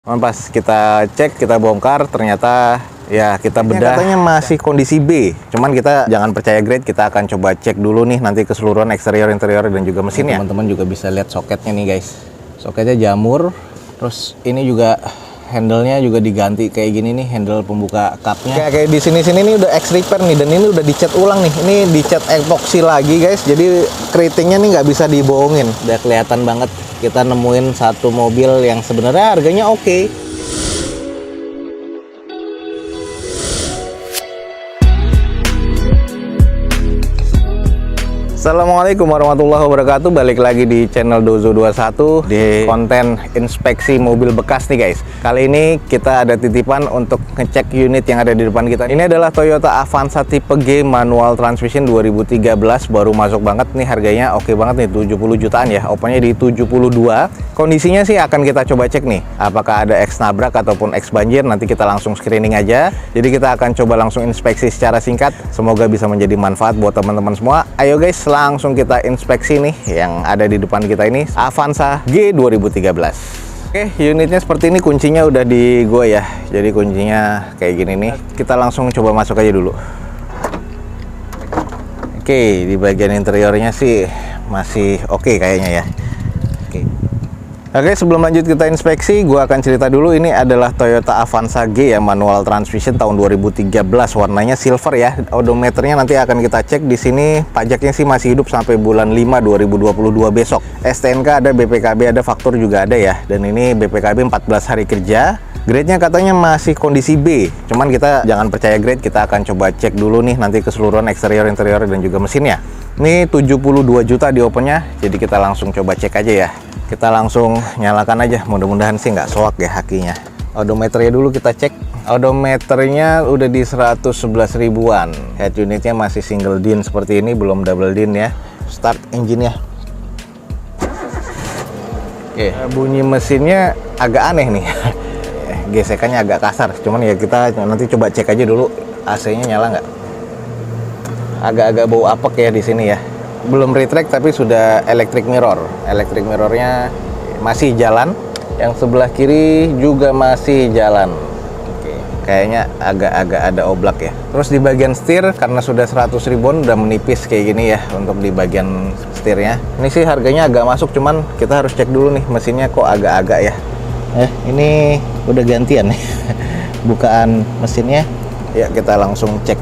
Pas kita cek, kita bongkar, ternyata ya kita bedah. Katanya masih kondisi B. Cuman kita jangan percaya grade, kita akan coba cek dulu nih nanti keseluruhan eksterior, interior, dan juga mesinnya. Teman-teman juga bisa lihat soketnya nih guys. Soketnya jamur. Terus ini juga handle-nya juga diganti kayak gini nih, handle pembuka cupnya. Kayak di sini-sini nih udah ex repair nih, dan ini udah dicat ulang nih. Ini dicat epoxy lagi guys, jadi keritingnya nih nggak bisa dibohongin. Udah kelihatan banget kita nemuin satu mobil yang sebenarnya harganya oke. Assalamualaikum warahmatullahi wabarakatuh. Balik lagi di channel Dozo21 di konten inspeksi mobil bekas nih guys. Kali ini kita ada titipan untuk ngecek unit yang ada di depan kita. Ini adalah Toyota Avanza tipe G manual transmission 2013, baru masuk banget nih, harganya oke banget nih, 70 jutaan ya. Opennya di 72. Kondisinya sih akan kita coba cek nih, apakah ada X nabrak ataupun X banjir. Nanti kita langsung screening aja. Jadi kita akan coba langsung inspeksi secara singkat. Semoga bisa menjadi manfaat buat teman-teman semua. Ayo guys, langsung kita inspeksi nih yang ada di depan kita ini, Avanza G 2013. Oke, unitnya seperti ini, kuncinya udah di gua ya. Jadi kuncinya kayak gini nih. Kita langsung coba masuk aja dulu. Oke, di bagian interiornya sih masih oke kayaknya ya. Oke, sebelum lanjut kita inspeksi, gua akan cerita dulu. Ini adalah Toyota Avanza G ya, manual transmission tahun 2013, warnanya silver ya. Odometernya nanti akan kita cek di sini. Pajaknya sih masih hidup sampai bulan 5 2022 besok. STNK ada, BPKB ada, faktur juga ada ya. Dan ini BPKB 14 hari kerja. Grade-nya katanya masih kondisi B. Cuman kita jangan percaya grade, kita akan coba cek dulu nih nanti keseluruhan eksterior, interior, dan juga mesinnya. Ini 72 juta di opennya, jadi kita langsung coba cek aja ya. Kita langsung nyalakan aja, mudah-mudahan sih nggak soak ya hakinya. Odometernya dulu kita cek. Odometernya udah di 111 ribuan. Head unitnya masih single DIN seperti ini, belum double DIN ya. Start engine-nya. Oke, bunyi mesinnya agak aneh nih. Gesekannya agak kasar, cuman ya kita nanti coba cek aja dulu AC-nya nyala nggak. Agak-agak bau apek ya di sini ya. Belum retract tapi sudah electric mirror. Electric mirrornya masih jalan. Yang sebelah kiri juga masih jalan. Oke, kayaknya agak-agak ada oblak ya. Terus di bagian setir karena sudah 100 ribuan udah menipis kayak gini ya untuk di bagian setirnya. Ini sih harganya agak masuk, cuman kita harus cek dulu nih mesinnya kok agak-agak ya. Ini udah gantian nih bukaan mesinnya. Ya, kita langsung cek.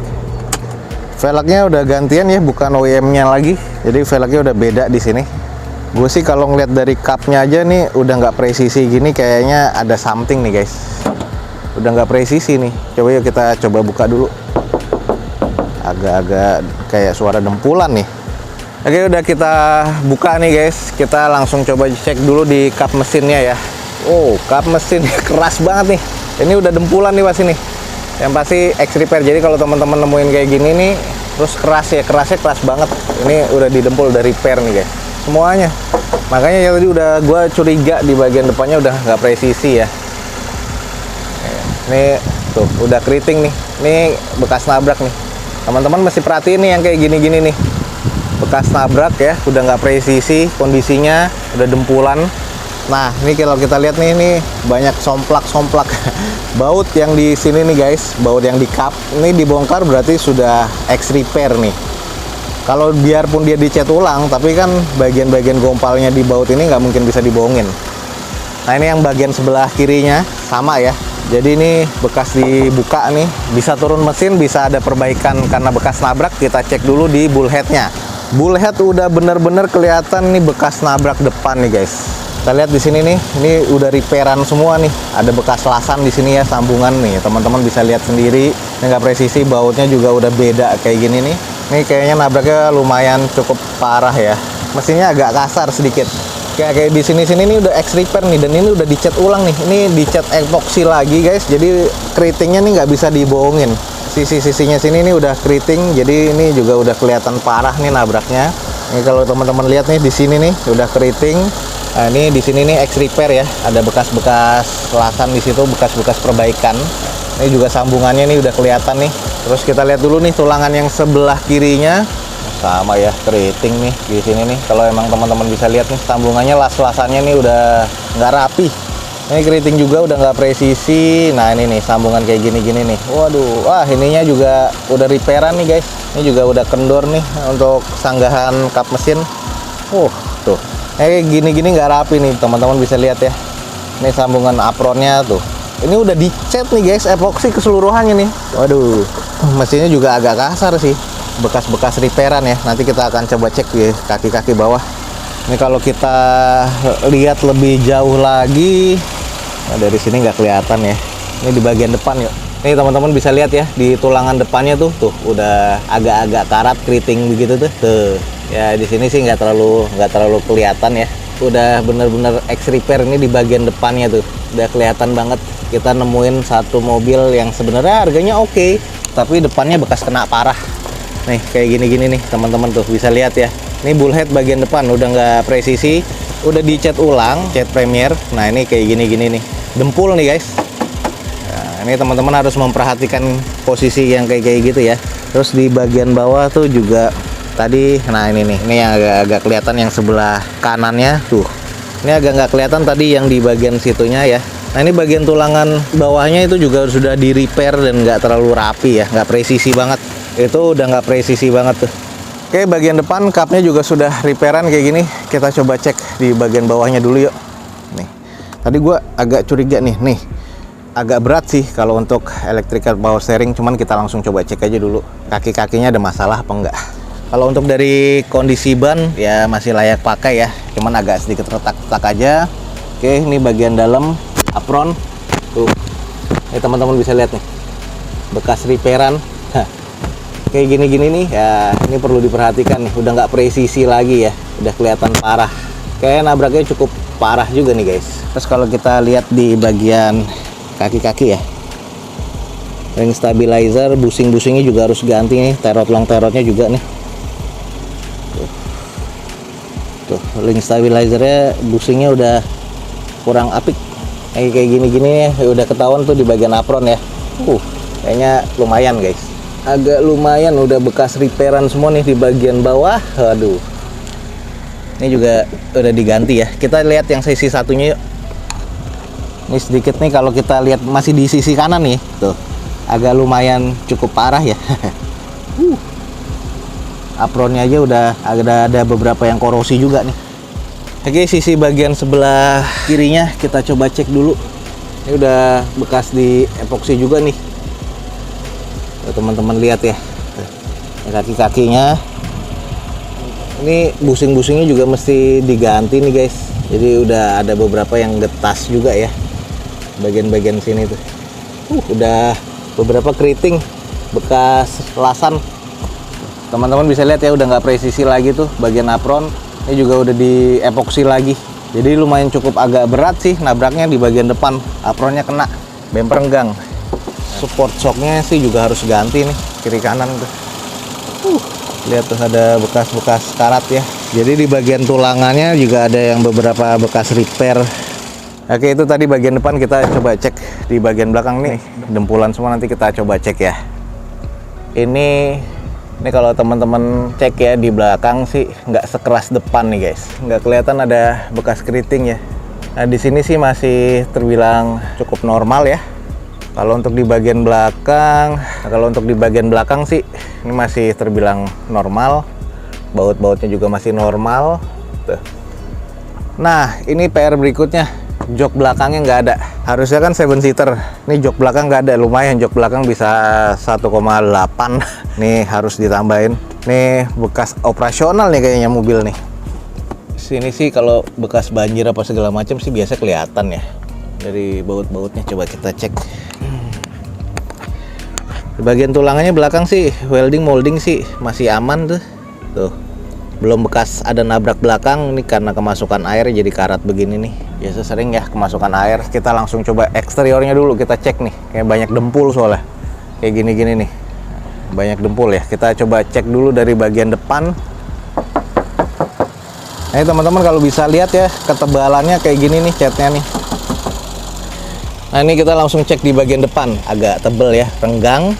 Velgnya udah gantian ya, bukan OEM-nya lagi. Jadi velgnya udah beda di sini. Gue sih kalau ngeliat dari cupnya aja nih udah nggak presisi gini, kayaknya ada something nih guys. Udah nggak presisi nih. Coba yuk kita coba buka dulu. Agak-agak kayak suara dempulan nih. Oke, udah kita buka nih guys. Kita langsung coba cek dulu di cup mesinnya ya. Oh, cup mesin keras banget nih. Ini udah dempulan nih pas ini. Yang pasti ex repair. Jadi kalau teman-teman nemuin kayak gini nih, terus keras ya, kerasnya keras banget. Ini udah didempul, udah repair nih guys, semuanya. Makanya ya tadi udah gue curiga di bagian depannya udah nggak presisi ya. Ini tuh udah keriting nih. Ini bekas nabrak nih. Teman-teman mesti perhatiin nih yang kayak gini-gini nih. Bekas nabrak ya, udah nggak presisi kondisinya, udah dempulan. Nah, ini kalau kita lihat nih, ini banyak somplak-somplak baut yang di sini nih guys, baut yang di cup. Ini dibongkar berarti sudah ex repair nih. Kalau biarpun dia dicat ulang, tapi kan bagian-bagian gompalnya di baut ini nggak mungkin bisa dibohongin. Nah, ini yang bagian sebelah kirinya sama ya. Jadi ini bekas dibuka nih, bisa turun mesin, bisa ada perbaikan karena bekas nabrak. Kita cek dulu di bullhead-nya. Bullhead udah bener-bener kelihatan nih bekas nabrak depan nih guys. Kita lihat di sini nih, ini udah repairan semua nih. Ada bekas lasan di sini ya, sambungan nih. Teman-teman bisa lihat sendiri. Ini nggak presisi, bautnya juga udah beda kayak gini nih. Ini kayaknya nabraknya lumayan cukup parah ya. Mesinnya agak kasar sedikit. Kayak di sini-sini nih udah ex repair nih, dan ini udah dicat ulang nih. Ini dicat epoxy lagi guys. Jadi keritingnya nih nggak bisa dibohongin. Sisi-sisinya sini nih udah keriting, jadi ini juga udah kelihatan parah nih nabraknya. Ini kalau teman-teman lihat nih di sini nih udah keriting. Nah, ini di sini nih ex repair ya, ada bekas-bekas lasan di situ, bekas-bekas perbaikan. Ini juga sambungannya nih udah kelihatan nih. Terus kita lihat dulu nih tulangan yang sebelah kirinya, sama ya, keriting nih di sini nih. Kalau emang teman-teman bisa lihat nih sambungannya, las-lasannya nih udah nggak rapi. Ini keriting juga udah nggak presisi. Nah ini nih sambungan kayak gini-gini nih. Waduh, wah ininya juga udah repairan nih guys. Ini juga udah kendor nih untuk sanggahan kap mesin. Tuh. Gini-gini nggak rapi nih teman-teman bisa lihat ya. Ini sambungan apronnya tuh. Ini udah dicat nih guys, epoksi keseluruhannya nih. Waduh, mesinnya juga agak kasar sih. Bekas-bekas repairan ya. Nanti kita akan coba cek di kaki-kaki bawah. Ini kalau kita lihat lebih jauh lagi. Nah, dari sini nggak kelihatan ya. Ini di bagian depan yuk. Nih teman-teman bisa lihat ya di tulangan depannya tuh udah agak-agak karat keriting begitu tuh. Ya di sini sih nggak terlalu kelihatan ya. Udah bener-bener ex repair ini di bagian depannya tuh. Udah kelihatan banget. Kita nemuin satu mobil yang sebenarnya harganya oke, tapi depannya bekas kena parah. Nih kayak gini-gini nih teman-teman tuh bisa lihat ya. Ini bullhead bagian depan udah nggak presisi, udah dicat ulang, cat premier. Nah ini kayak gini-gini nih. Dempul nih guys. Nah, ini teman-teman harus memperhatikan posisi yang kayak gitu ya. Terus di bagian bawah tuh juga tadi, nah ini nih, ini yang agak kelihatan yang sebelah kanannya tuh. Ini agak nggak kelihatan tadi yang di bagian situnya ya. Nah ini bagian tulangan bawahnya itu juga sudah di repair dan nggak terlalu rapi ya, nggak presisi banget. Itu udah nggak presisi banget tuh. Oke, bagian depan kapnya juga sudah repairan kayak gini. Kita coba cek di bagian bawahnya dulu yuk. Nih. Tadi gua agak curiga nih, agak berat sih kalau untuk electrical power steering, cuman kita langsung coba cek aja dulu kaki-kakinya ada masalah apa enggak. Kalau untuk dari kondisi ban ya masih layak pakai ya, cuman agak sedikit retak-retak aja. Oke, ini bagian dalam apron tuh. Ini teman-teman bisa lihat nih bekas repairan. Kayak gini-gini nih ya, ini perlu diperhatikan nih, udah nggak presisi lagi ya, udah kelihatan parah. Kayak nabraknya cukup parah juga nih guys. Terus kalau kita lihat di bagian kaki-kaki ya, ring stabilizer, busing-busingnya juga harus ganti nih, long terotnya juga nih. Tuh, ring stabilizernya busingnya udah kurang apik. Kayak gini-gini ya, udah ketahuan tuh di bagian apron ya. Kayaknya lumayan guys. Agak lumayan, udah bekas repairan semua nih di bagian bawah. Aduh. Ini juga udah diganti ya. Kita lihat yang sisi satunya yuk. Ini sedikit nih kalau kita lihat masih di sisi kanan nih, tuh agak lumayan cukup parah ya. Apronnya aja udah ada beberapa yang korosi juga nih. Oke, sisi bagian sebelah kirinya kita coba cek dulu. Ini udah bekas di epoksi juga nih. Teman-teman lihat ya, kaki-kakinya. Ini busing-busingnya juga mesti diganti nih guys. Jadi udah ada beberapa yang getas juga ya. Bagian-bagian sini tuh udah beberapa keriting bekas lasan. Teman-teman bisa lihat ya, udah nggak presisi lagi tuh bagian apron. Ini juga udah di epoksi lagi, jadi lumayan cukup agak berat sih nabraknya di bagian depan. Apronnya kena, bemper enggang. Support shocknya sih juga harus ganti nih, kiri kanan tuh. Lihat tuh ada bekas-bekas karat ya. Jadi di bagian tulangannya juga ada yang beberapa bekas repair. Oke, itu tadi bagian depan, kita coba cek di bagian belakang nih. Dempulan semua, nanti kita coba cek ya. Ini kalau teman-teman cek ya di belakang sih nggak sekeras depan nih guys. Nggak kelihatan ada bekas keriting ya. Nah di sini sih masih terbilang cukup normal ya. Kalau untuk di bagian belakang, sih ini masih terbilang normal. Baut-bautnya juga masih normal. Tuh. Nah ini PR berikutnya. Jok belakangnya nggak ada. Harusnya kan 7-seater. Ini jok belakang nggak ada. Lumayan, jok belakang bisa 1,8. Nih harus ditambahin. Nih bekas operasional nih kayaknya mobil nih. Sini sih kalau bekas banjir apa segala macam sih biasa kelihatan ya. Dari baut-bautnya coba kita cek. Di bagian tulangannya belakang sih welding molding sih masih aman tuh. Tuh. Belum bekas ada nabrak belakang. Ini karena kemasukan air jadi karat begini nih. Biasa sering ya kemasukan air. Kita langsung coba eksteriornya dulu, kita cek nih. Kayak banyak dempul soalnya. Kayak gini-gini nih. Banyak dempul ya. Kita coba cek dulu dari bagian depan. Nah, teman-teman kalau bisa lihat ya, ketebalannya kayak gini nih catnya nih. Nah, ini kita langsung cek di bagian depan. Agak tebel ya, renggang.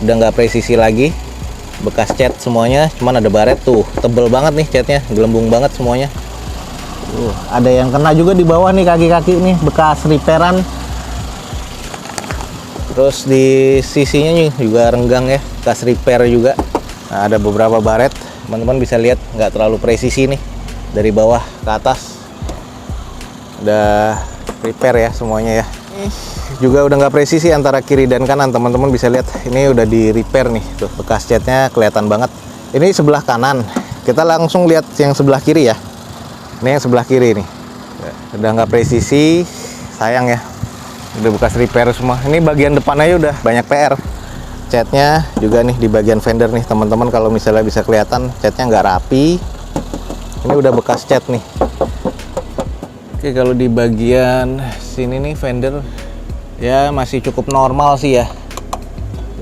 Udah nggak presisi lagi. Bekas cat semuanya, cuman ada baret tuh. Tebel banget nih catnya, gelembung banget semuanya. Ada yang kena juga di bawah nih, kaki-kaki nih bekas repairan. Terus di sisinya nih juga renggang ya, bekas repair juga. Nah, ada beberapa baret, teman-teman bisa lihat nggak terlalu presisi nih dari bawah ke atas. Udah repair ya semuanya ya. Juga udah nggak presisi antara kiri dan kanan, teman-teman bisa lihat ini udah di repair nih, tuh bekas catnya kelihatan banget. Ini sebelah kanan, kita langsung lihat yang sebelah kiri ya. Ini yang sebelah kiri nih, udah nggak presisi, sayang ya. Udah bekas repair semua. Ini bagian depan aja udah banyak PR. Catnya juga nih di bagian fender nih teman-teman, kalau misalnya bisa kelihatan catnya nggak rapi. Ini udah bekas cat nih. Oke, kalau di bagian sini nih fender ya masih cukup normal sih ya.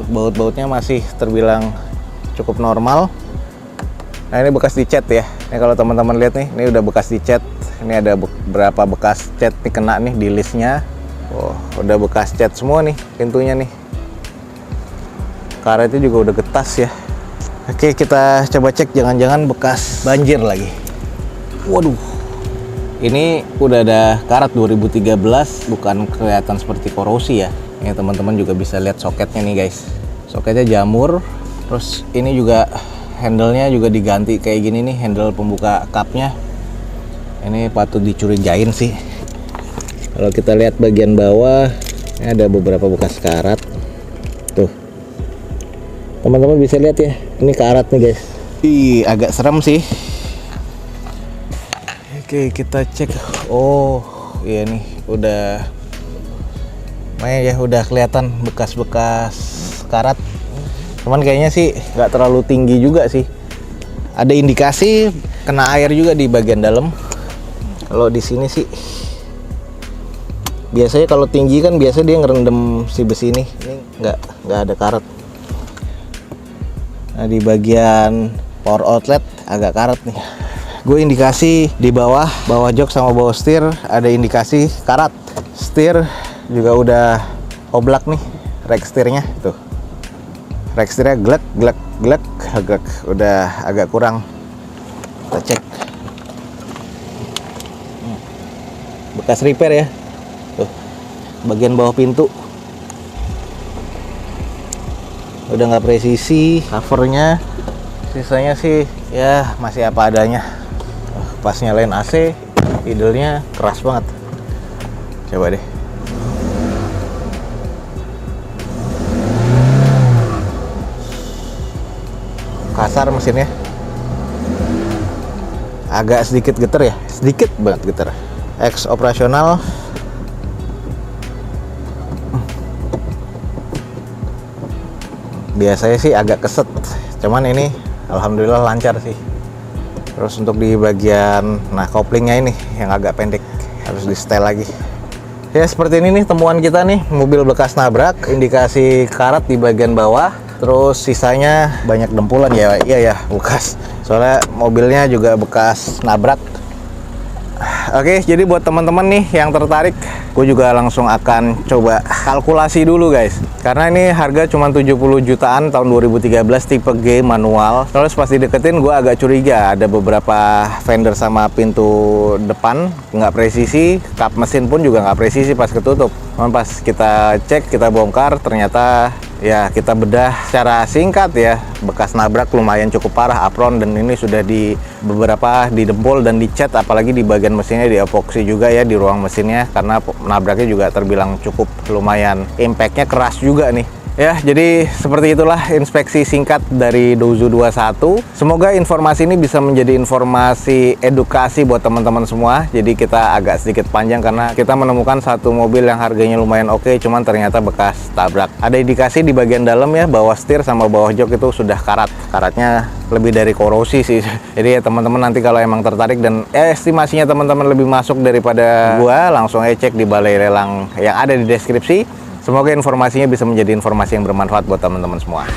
Baut-bautnya masih terbilang cukup normal. Nah, ini bekas dicat ya. Ini kalau teman-teman lihat nih, ini udah bekas dicat. Ini ada beberapa bekas cat nih kena nih di listnya. Oh, udah bekas cat semua nih pintunya nih. Karetnya juga udah getas ya. Oke, kita coba cek, jangan-jangan bekas banjir lagi. Waduh, ini udah ada karat 2013, bukan kelihatan seperti korosi ya. Ini teman-teman juga bisa lihat soketnya nih guys. Soketnya jamur. Terus ini juga handle-nya juga diganti kayak gini nih, handle pembuka cupnya. Ini patut dicurigain sih. Kalau kita lihat bagian bawah, ini ada beberapa bekas karat. Tuh, teman-teman bisa lihat ya, ini karat nih guys. Ih, agak serem sih. Oke, kita cek. Oh, iya nih, udah ya udah kelihatan bekas-bekas karat. Cuman kayaknya sih nggak terlalu tinggi juga sih. Ada indikasi kena air juga di bagian dalam. Kalau di sini sih biasanya kalau tinggi kan biasa dia ngerendam si besi ini nggak ada karat. Nah, di bagian power outlet agak karat nih. Gue indikasi di bawah jok sama bawah setir ada indikasi karat. Setir juga udah oblak nih, rek setirnya tuh. Rek setirnya glek udah agak kurang. Kita cek. Bekas repair ya. Tuh, bagian bawah pintu udah nggak presisi, covernya sisanya sih ya masih apa adanya. Pas nyalain AC, idlenya keras banget. Coba deh. Kasar mesinnya, agak sedikit getar ya, sedikit banget getar. Ex operasional. Biasanya sih agak keset, cuman ini alhamdulillah lancar sih. Terus untuk di bagian koplingnya ini yang agak pendek, harus di setel lagi. Ya seperti ini nih temuan kita nih, mobil bekas nabrak, indikasi karat di bagian bawah. Terus sisanya banyak dempulan ya. Iya ya, bekas. Soalnya mobilnya juga bekas nabrak. Oke, jadi buat teman-teman nih yang tertarik, gue juga langsung akan coba kalkulasi dulu guys. Karena ini harga cuma 70 jutaan tahun 2013, tipe G manual. Terus pas dideketin gue agak curiga, ada beberapa fender sama pintu depan nggak presisi, kap mesin pun juga nggak presisi pas ketutup. Cuman pas kita cek, kita bongkar, ternyata ya kita bedah secara singkat ya, bekas nabrak lumayan cukup parah apron, dan ini sudah di beberapa didempul dan dicat, apalagi di bagian mesinnya di epoksi juga ya di ruang mesinnya, karena nabraknya juga terbilang cukup lumayan, impactnya keras juga nih. Ya, jadi seperti itulah inspeksi singkat dari Dozo 21. Semoga informasi ini bisa menjadi informasi edukasi buat teman-teman semua. Jadi kita agak sedikit panjang karena kita menemukan satu mobil yang harganya lumayan oke, cuman ternyata bekas tabrak. Ada indikasi di bagian dalam ya, bawah setir sama bawah jok itu sudah karat. Karatnya lebih dari korosi sih. Jadi ya teman-teman nanti kalau emang tertarik dan estimasinya teman-teman lebih masuk daripada gua, langsung aja cek di balai lelang yang ada di deskripsi. Semoga informasinya bisa menjadi informasi yang bermanfaat buat teman-teman semua.